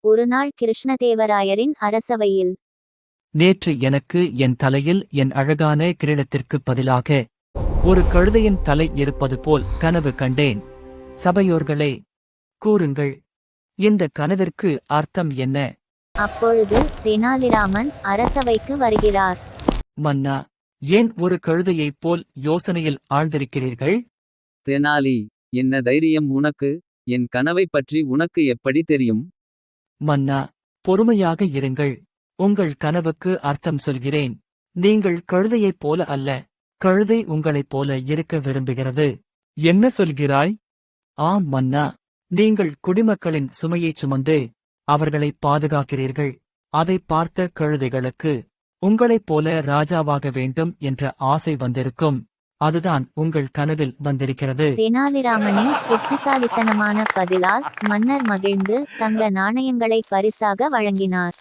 ஒருநாள் கிருஷ்ணதேவராயரின் அரசவையில். நேற்று எனக்கு என் தலையில் என் அழகான கிரீடத்திற்கு பதிலாக ஒரு கழுதையின் தலை இருப்பது போல் கனவு கண்டேன். சபையோர்களே, கூறுங்கள், இந்த கனவிற்கு அர்த்தம் என்ன? அப்பொழுது தெனாலிராமன் அரசவைக்கு வருகிறார். மன்னா, ஏன் ஒரு கழுதையைப் போல் யோசனையில் ஆழ்ந்திருக்கிறீர்கள்? தெனாலி, என்ன தைரியம் உனக்கு? என் கனவைப் பற்றி உனக்கு எப்படி தெரியும்? மன்னா, பொறுமையாக இருங்கள். உங்கள் கனவுக்கு அர்த்தம் சொல்கிறேன். நீங்கள் கழுதையைப் போல அல்ல, கழுதை உங்களைப் போல இருக்க விரும்புகிறது. என்ன சொல்கிறாய்? ஆம் மன்னா, நீங்கள் குடிமக்களின் சுமையைச் சுமந்து அவர்களை பாதுகாக்கிறீர்கள். அதை பார்த்த கழுதைகளுக்கு உங்களைப் போல ராஜாவாக வேண்டும் என்ற ஆசை வந்திருக்கும். அதுதான் உங்கள் கனவில் வந்திருக்கிறது. தெனாலிராமனின் புத்திசாலித்தனமான பதிலால் மன்னர் மகிழ்ந்து தங்க நாணயங்களை பரிசாக வழங்கினார்.